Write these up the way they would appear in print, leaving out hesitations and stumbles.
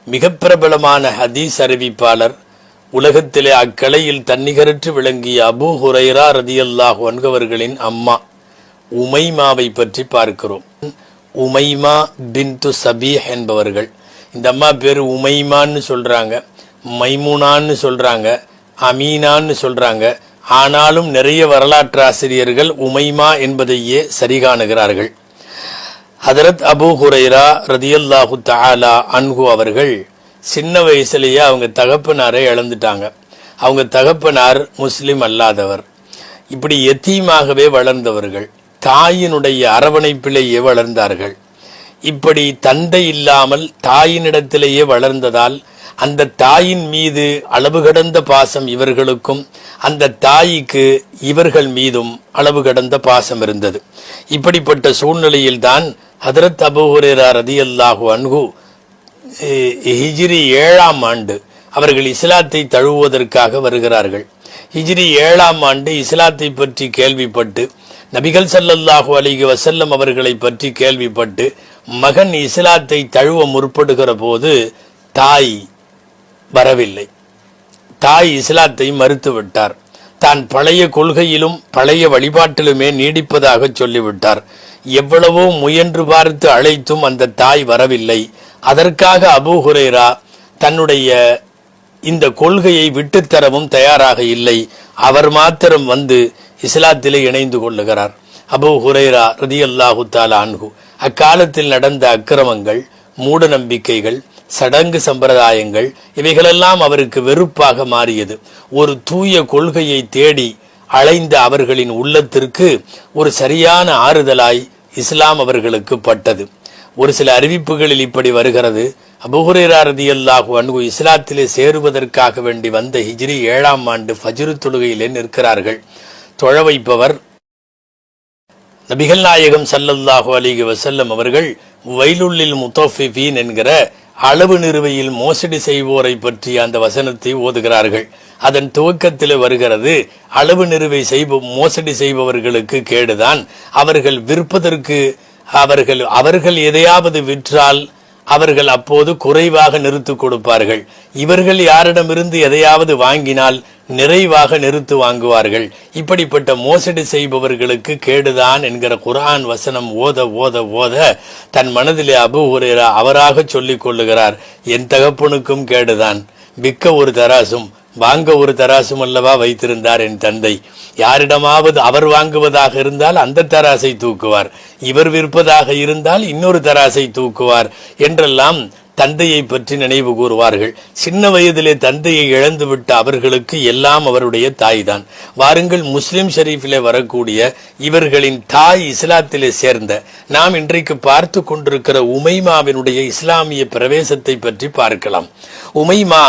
மிக பிரபலமான ஹதீஸ் அறிவிப்பாளர், உலகத்திலே அக்கலையில் தன்னிகரற்று விளங்கிய அபூ ஹுரைரா ரதியல்லாஹு அன்ஹு அவர்களின் அம்மா உமைமாவை பற்றி பார்க்கிறோம். உமைமா பின்து சபீஹ் என்பவர்கள். இந்த அம்மா பேரு உமைமான்னு சொல்றாங்க, மைமுனான்னு சொல்றாங்க, அமீனான்னு சொல்றாங்க. ஆனாலும் நிறைய வரலாற்று ஆசிரியர்கள் உமைமா என்பதையே சரிகாணுகிறார்கள். ஹதரத் அபூ ஹுரைரா ரதியல்லாஹு தஆலா அன்ஹு அவர்கள் சின்ன வயசுலேயே அவங்க தகப்பனாரை இழந்துட்டாங்க. அவங்க தகப்பனார் முஸ்லிம் அல்லாதவர். இப்படி எத்தீமாகவே வளர்ந்தவர்கள். தாயினுடைய அரவணைப்பிலேயே வளர்ந்தார்கள். இப்படி தந்தை இல்லாமல் தாயினிடத்திலேயே வளர்ந்ததால் அந்த தாயின் மீது அளவு கடந்த பாசம் இவர்களுக்கும், அந்த தாய்க்கு இவர்கள் மீதும் அளவு கடந்த பாசம் இருந்தது. இப்படிப்பட்ட சூழ்நிலையில் தான் ஹதரத் அபூ ஹுரைரா ரதியல்லாஹு அன்ஹு ஹிஜ்ரி 7ஆம் ஆண்டு அவர்கள் இஸ்லாத்தை தழுவுவதற்காக வருகிறார்கள். ஹிஜ்ரி 7ஆம் ஆண்டு இஸ்லாத்தை பற்றி கேள்விப்பட்டு, நபிகள் ஸல்லல்லாஹு அலைஹி வஸல்லம் அவர்களை பற்றி கேள்விப்பட்டு மகன் இஸ்லாத்தை தழுவ முற்படுகிற போது தாய் வரவில்லை. தாய் இஸ்லாத்தை மறுத்து விட்டார். தான் பழைய கொள்கையிலும் பழைய வழிபாட்டிலுமே நீடிப்பதாக சொல்லிவிட்டார். எவ்வளவோ முயன்று பார்த்து அழைத்தும் அந்த தாய் வரவில்லை. அதற்காக அபூ ஹுரைரா தன்னுடைய இந்த கொள்கையை விட்டுத்தரவும் தயாராக இல்லை. அவர் மாத்திரம் வந்து இஸ்லாத்திலே இணைந்து கொள்ளுகிறார். அபூ ஹுரைரா ரதியல்லாஹு தஆலா அன்ஹு அக்காலத்தில் நடந்த அக்கிரமங்கள், மூட நம்பிக்கைகள், சடங்கு சம்பிரதாயங்கள் இவைகளெல்லாம் அவருக்கு வெறுப்பாக மாறியது. ஒரு தூய கொள்கையை தேடி அலைந்த அவர்களின் உள்ளத்திற்கு ஒரு சரியான ஆறுதலாய் இஸ்லாம் அவர்களுக்கு பட்டது. ஒரு சில அறிவிப்புகளில் இப்படி வருகிறது. அபூ ஹுரைரா ரதியல்லாஹு அன்ஹு இஸ்லாத்திலே சேருவதற்காக வேண்டி வந்த ஹிஜ்ரி 7ஆம் ஆண்டு ஃபஜ்ர் தொழுகையிலே நிற்கிறார்கள். தொழ வைப்பவர் நபிகள் நாயகம் ஸல்லல்லாஹு அலைஹி வஸல்லம் அவர்கள் வைலுல்லில் முத்தஃபிஃபீன் என்கிற அளவு நிறுவையில் மோசடி செய்வோரை பற்றி அந்த வசனத்தை ஓதுகிறார்கள். அதன் துவக்கத்தில் வருகிறது, அளவு நிறுவை மோசடி செய்பவர்களுக்கு கேடுதான். அவர்கள் விற்பதற்கு அவர்கள் எதையாவது விற்றால் அவர்கள் அப்போது குறைவாக நிறுத்து கொடுப்பார்கள். இவர்கள் யாரிடமிருந்து எதையாவது வாங்கினால் நிறைவாக நிறுத்து வாங்குவார்கள். இப்படிப்பட்ட மோசடி செய்பவர்களுக்கு கேடுதான் என்கிற குர்ஆன் வசனம் ஓத ஓத ஓத தன் மனதிலே அபூ ஹுரைரா அவராக சொல்லிக் கொள்ளுகிறார், என் தகப்பனுக்கும் கேடுதான். விற்க ஒரு தராசும் வாங்க ஒரு தராசும் அல்லவா வைத்திருந்தார் என் தந்தை. யாரிடமாவது அவர் வாங்குவதாக இருந்தால் அந்த தராசை தூக்குவார், இவர் விற்பதாக இருந்தால் இன்னொரு தராசை தூக்குவார் என்றெல்லாம் தந்தையை பற்றி நினைவு கூறுவார்கள். சின்ன வயதிலே தந்தையை இழந்துவிட்ட அவர்களுக்கு எல்லாம் அவருடைய தாய் தான். வாருங்கள், முஸ்லிம் ஷரீஃபிலே வரக்கூடிய இவர்களின் தாய் இஸ்லாத்திலே சேர்ந்த நாம் இன்றைக்கு பார்த்து கொண்டிருக்கிற உமைமாவினுடைய இஸ்லாமிய பிரவேசத்தை பற்றி பார்க்கலாம். உமைமா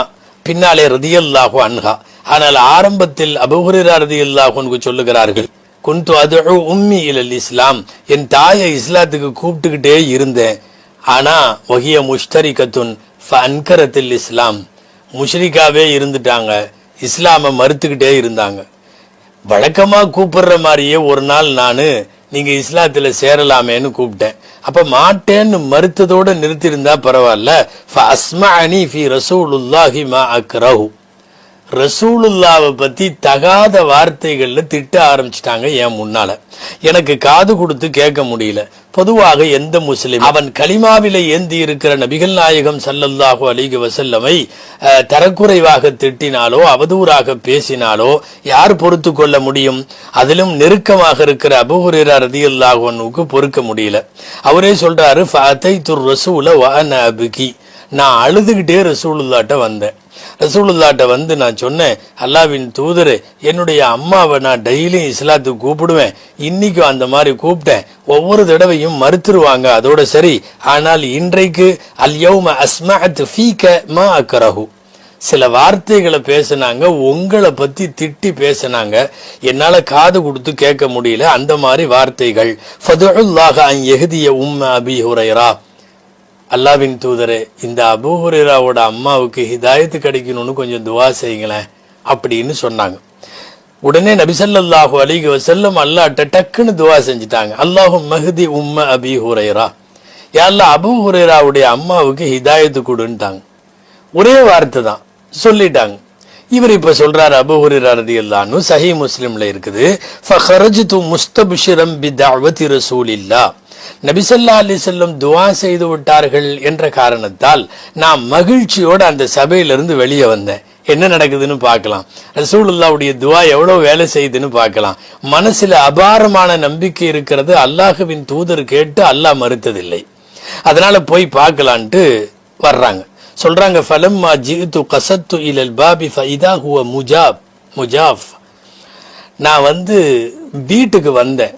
பின்னாலே ரதியல்லாஹு அன்ஹா. ஆனால் ஆரம்பத்தில் அபூ ஹுரைரா ரதியல்லாஹு அன்ஹு சொல்லுகிறார்கள், குன்து அதுஉ உம்மி இலல் இஸ்லாம், என் தாயை இஸ்லாத்துக்கு கூப்பிட்டுக்கிட்டே இருந்தேன். ஆனா வஹிய முஷ்தரிகத்துன் ஃபஅன்கரத்தில் இஸ்லாம், முஷ்ரிகாவே இருந்துட்டாங்க, இஸ்லாமை மறுத்துக்கிட்டே இருந்தாங்க. வழக்கமா கூப்பிடுற மாதிரியே ஒரு நாள் நானு நீங்க இஸ்லாத்துல சேரலாமேன்னு கூப்பிட்டேன். அப்ப மாட்டேன்னு மறுத்ததோட நிறுத்திருந்தா பரவாயில்ல. ஃபஅஸ்மஅனி ஃபீ ரசூலுல்லாஹி மா அக்ரஹு, ரசூலுல்லாவை பத்தி தகாத வார்த்தைகள்ல திட்ட ஆரம்பிச்சிட்டாங்க என் முன்னால. எனக்கு காது கொடுத்து கேட்க முடியல. பொதுவாக எந்த முஸ்லிம் அவன் கலிமாவில ஏந்தி இருக்கிற நபிகள் நாயகம் ஸல்லல்லாஹு அலைஹி வஸல்லமை தரக்குறைவாக திட்டினாலோ அவதூறாக பேசினாலோ யார் பொறுத்து கொள்ள முடியும்? அதிலும் நெருக்கமாக இருக்கிற அபூ ஹுரைரா ரதியல்லாஹு அன்ஹுக்கு பொறுக்க முடியல. அவரே சொல்றாரு, ஃபஅதைது ரசூல வ அன அப்கி, நான் அழுதுகிட்டே ரசூலுல்லாஹ்ட்ட வந்தேன். ரசூலுல்லாஹ்ட்ட வந்து நான் சொன்னேன், அல்லாஹ்வின் தூதரே, என்னுடைய அம்மாவை நான் டெய்லியும் இஸ்லாத்துக்கு கூப்பிடுவேன், இன்னைக்கும் அந்த மாதிரி கூப்பிட்டேன், ஒவ்வொரு தடவையும் மறுத்துருவாங்க, அதோட சரி. ஆனால் இன்றைக்கு அல் யௌம அஸ்மஅத் ஃபீக மா அக்ரஹு, சில வார்த்தைகளை பேசினாங்க, உங்களை பத்தி திட்டி பேசினாங்க, என்னால காது கொடுத்து கேட்க முடியல. அந்த மாதிரி வார்த்தைகள். ஃபதுல்லாஹ அன் யஹ்திய உம்ம அபீ ஹுரைரா, அல்லாஹ்வின் தூதரே, இந்த அபூ ஹுரைராவோட அம்மாவுக்கு ஹிதாயத்து கிடைக்கணும்னு கொஞ்சம் துவா செய்யுங்களேன் அப்படின்னு சொன்னாங்க. உடனே நபி ஸல்லல்லாஹு அலைஹி வஸல்லம் அல்லாஹ்ட்ட டக்குன்னு துவா செஞ்சுட்டாங்க, அல்லாஹும் மஹ்தி உம்ம அபீ ஹுரைரா, யா அல்லாஹ் அபூ ஹுரைராவுடைய அம்மாவுக்கு ஹிதாயத்து கொடுன்ட்டாங்க. ஒரே வார்த்தை தான் சொல்லிட்டாங்க. இவர் இப்ப சொல்றாரு, அபூ ஹுரைரா ரலியல்லாஹு அன்ஹு சஹீஹ் முஸ்லிம்ல இருக்குது, ஃபഖரஜ்து முஸ்தபிஷிரம் பிதஅவதி ரசூலில்லாஹ், நபி ஸல்லல்லாஹு அலைஹி வஸல்லம் துஆ செய்து விட்டார்கள் என்ற காரணத்தால் நான் மகிழ்ச்சியோட அந்த சபையிலிருந்து வெளியே வந்தேன். என்ன நடக்குதுன்னு பார்க்கலாம். ரசூலுல்லாஹ்வுடைய துஆ எவ்வளவு வேலை செய்யுதுன்னு பார்க்கலாம். மனசுல அபாரமான நம்பிக்கை இருக்கிறது. அல்லாஹ்வின் தூதர் கேட்டு அல்லாஹ் மறுத்ததில்லை. அதனால போய் பார்க்கலான்ட்டு வர்றாங்க. சொல்றாங்க, ஃபலம்மா ஜிது கஸத்து இலல் பாபி ஃபஇதா ஹுவ முஜாஃப். நான் வீட்டுக்கு வந்தேன்.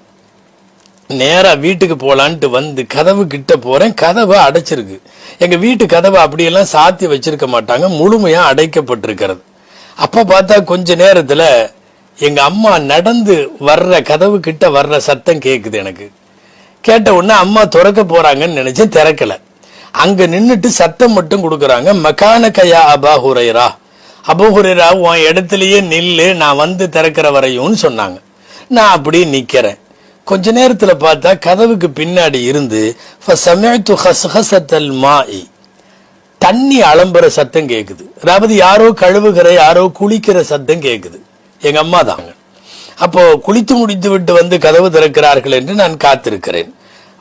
நேரா வீட்டுக்கு போலான்ட்டு கதவு கிட்ட போறேன். கதவை அடைச்சிருக்கு. எங்க வீட்டு கதவை அப்படியெல்லாம் சாத்தி வச்சிருக்க மாட்டாங்க, முழுமையா அடைக்கப்பட்டிருக்கிறது. அப்ப பார்த்தா கொஞ்ச நேரத்துல எங்க அம்மா நடந்து வர்ற கதவு கிட்ட வர்ற சத்தம் கேக்குது. எனக்கு கேட்ட உடனே அம்மா திறக்க போறாங்கன்னு நினைச்சேன், திறக்கல. அங்க நின்னுட்டு சத்தம் மட்டும் கொடுக்கறாங்க, மகான கயா அபா ஹுரைரா, அபூ ஹுரைரா உன் இடத்துலயே நில்லு, நான் திறக்கிற வரையும் சொன்னாங்க. நான் அப்படியே நிக்கிறேன். கொஞ்ச நேரத்துல பார்த்தா கதவுக்கு பின்னாடி இருந்து தண்ணி அலம்புற சத்தம் கேக்குது. அதாவது யாரோ கழுவுகிற, யாரோ குளிக்கிற சத்தம் கேக்குது. எங்க அம்மா தாங்க. அப்போ குளித்து முடித்து விட்டு கதவு திறக்கிறார்கள் என்று நான் காத்திருக்கிறேன்.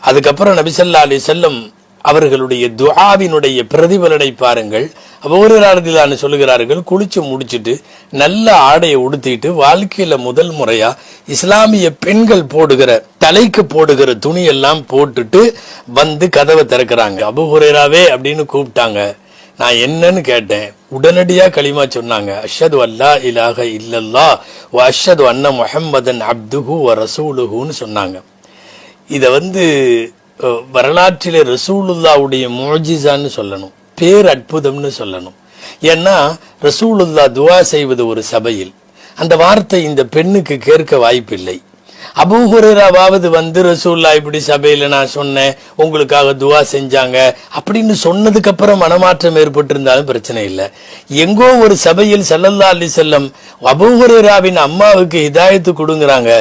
அதுக்கப்புறம் நபி ஸல்லல்லாஹு அலைஹி வஸல்லம் அவர்களுடைய துஆவினுடைய பிரதிபலனை பாருங்கள். அபூ ஹுரைரா ரலியல்லாஹு அன்ஹு சொல்லுகிறார்கள், குளிச்சு முடிச்சிட்டு நல்ல ஆடையை உடுத்திட்டு வாழ்க்கையில முதல் முறையா இஸ்லாமிய பெண்கள் போடுகிற தலைக்கு போடுகிற துணி எல்லாம் போட்டுட்டு கதவை திறக்கிறாங்க. அபூ ஹுரைராவே அப்படின்னு கூப்பிட்டாங்க. நான் என்னன்னு கேட்டேன். உடனடியா களிமா சொன்னாங்க, அஷ்ஹது அல்லா இலாஹ இல்லல்லாஹ் வ அஷ்ஹது அன்ன முஹம்மதன் அப்துஹு வ ரசூலுஹுன்னு சொன்னாங்க. இத வரலாற்றிலே ரசூலுல்லாஹ்வுடைய முஅஜிஸான்னு சொல்லணும், பேர் அற்புதம்னு சொல்லணும். ஏன்னா ரசூலுல்லாஹ் துஆ செய்வது ஒரு சபையில், அந்த வார்த்தை இந்த பெண்ணுக்கு கேட்க வாய்ப்பில்லை. அபூ ஹுரைராவாவது ரசூலுல்லாஹ் இப்படி சபையில நான் சொன்னேன், உங்களுக்காக துஆ செஞ்சாங்க அப்படின்னு சொன்னதுக்கு அப்புறம் மனமாற்றம் ஏற்பட்டிருந்தாலும் பிரச்சனை இல்லை. எங்கோ ஒரு சபையில் ஸல்லல்லாஹு அலைஹி வஸல்லம் அபூ ஹுரைராவின் அம்மாவுக்கு ஹிதாயத்து கொடுங்கறாங்க.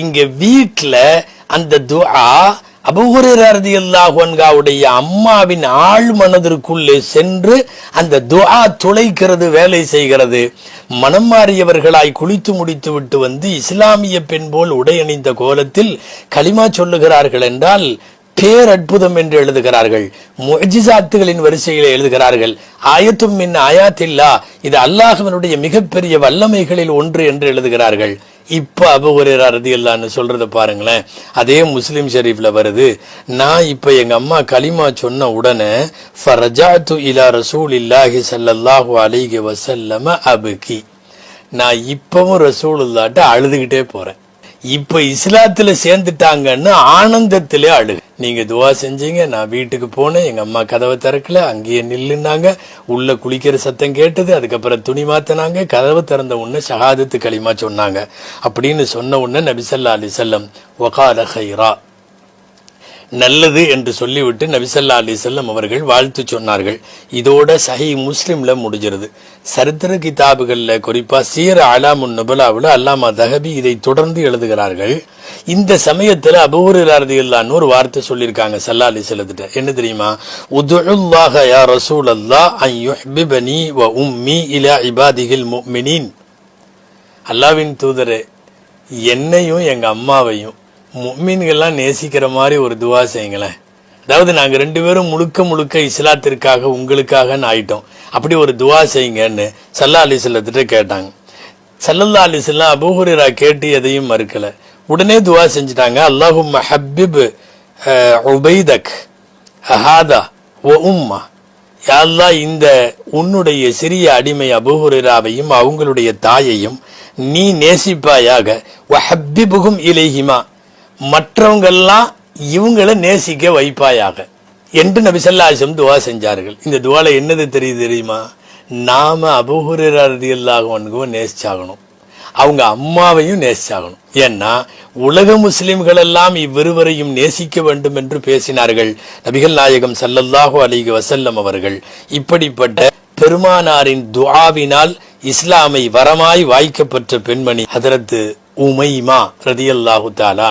இங்க வீட்ல அந்த துஆ அபூ ஹுரைரா ரலியல்லாஹு அன்ஹுவுடைய அம்மாவின் ஆழ் மனதிற்குள்ளே சென்று அந்த துஆ துளைக்கிறது, வேலை செய்கிறது. மனம் மாறியவர்களாய் குளித்து முடித்து விட்டு இஸ்லாமிய பெண் போல் உடையணிந்த கோலத்தில் களிமா சொல்லுகிறார்கள் என்றால் பேரற்புதம் என்று எழுதுகிறார்கள். முஅஜிசாத்துகளின் வரிசையிலே எழுதுகிறார்கள். ஆயத்தும் மின் ஆயாத்தில்லா, இது அல்லாஹ்வினுடைய மிகப்பெரிய வல்லமைகளில் ஒன்று என்று எழுதுகிறார்கள். இப்ப அபூ ஹுரைரா ரலியல்லாஹு அன்ஹு சொல்றத பாருங்களேன். அதே முஸ்லிம் ஷரீஃப்ல வருது, நான் இப்ப எங்க அம்மா களிமா சொன்ன உடனே ஃபரஜஅது இலா ரசூலில்லாஹி ஸல்லல்லாஹு அலைஹி வஸல்லம் அப்கி, நான் இப்பவும் ரசூலுல்லாஹ்ட்ட அழுதுகிட்டே போறேன். இப்ப இஸ்லாத்துல சேர்ந்துட்டாங்கன்னு ஆனந்தத்திலே அழுகு. நீங்க துஆ செஞ்சீங்க, நான் வீட்டுக்கு போனேன், எங்க அம்மா கதவை திறக்கல, அங்கேயே நில்லுனாங்க, உள்ள குளிக்கிற சத்தம் கேட்டது, அதுக்கப்புறம் துணி மாத்தினாங்க, கதவை திறந்த உடனே ஷஹாதத்து களிமா சொன்னாங்க. அப்படின்னு சொன்ன உடனே நபி ஸல்லல்லாஹு அலைஹி வஸல்லம் வகால கைரா, நல்லது என்று சொல்லிவிட்டு நபி ஸல்லல்லாஹு அலைஹி வஸல்லம் அவர்கள் வாழ்த்து சொன்னார்கள். இதோட சஹீஹ் முஸ்லிம்ல முடிஞ்சிருது. சரித்திர கிதாபுகள்ல, குறிப்பா சீர அலாமுன் நுபலாவுல அல்லாமா தஹபி இதை தொடர்ந்து எழுதுகிறார்கள். இந்த சமயத்துல அபூ ஹுரைரா ரலியல்லாஹு அன்ஹு ஒரு வார்த்தை சொல்லியிருக்காங்க ஸல்லல்லாஹு அலைஹி வஸல்லம். என்ன தெரியுமா? உதுல்லாஹ யா ரசூலல்லாஹ் அன் யுஹ்பிபனி வ உம்மி இலா இபாதிஹில் முஃமினீன். அல்லாஹ்வின் தூதரே, என்னையும் எங்க அம்மாவையும் முஃமின்கள்லாம் நேசிக்கிற மாதிரி ஒரு துஆ செய்யுங்களேன். அதாவது நாங்க ரெண்டு பேரும் முழுக்க இஸ்லாத்திற்காக உங்களுக்காக ஆயிட்டோம், அப்படி ஒரு துஆ செய்யுங்கன்னு ஸல்லல்லாஹு அலைஹி வஸல்லம் கேட்டாங்க. ஸல்லல்லாஹு அலைஹி வஸல்லம் அபூ ஹுரைரா கேட்டு எதையும் மறுக்கல, உடனே துஆ செஞ்சிட்டாங்க. அல்லாஹும்ம ஹப்பிப் உபைதக் ஹாதா வ உம்மா, யா அல்லாஹ் இந்த உன்னுடைய சிறிய அடிமை அபூ ஹுரைராவையும் அவங்களுடைய தாயையும் நீ நேசிப்பாயாக. வ ஹப்பிபுஹும் இலைஹிமா, மற்றவங்கெல்லாம் இவங்களை நேசிக்க வைப்பாயாக என்று நபி ஸல்லல்லாஹு அலைஹி வஸல்லம் துஆ செஞ்சார்கள். இந்த துஆல என்னது தெரியுமா? நாம அபூ ஹுரைரா ரலியல்லாஹு அன்ஹுவை நேசிச்சாகணும், அவங்க அம்மாவையும் நேசிச்சாகணும். ஏன்னா உலக முஸ்லிம்கள் எல்லாம் இவ்விருவரையும் நேசிக்க வேண்டும் என்று பேசினார்கள் நபிகள் நாயகம் ஸல்லல்லாஹு அலைஹி வஸல்லம் அவர்கள். இப்படிப்பட்ட பெருமானாரின் துஆவினால் இஸ்லாமை வரமாய் வாய்க்கப்பெற்ற பெண்மணி ஹஜ்ரத் உமைமா ரலியல்லாஹு தஆலா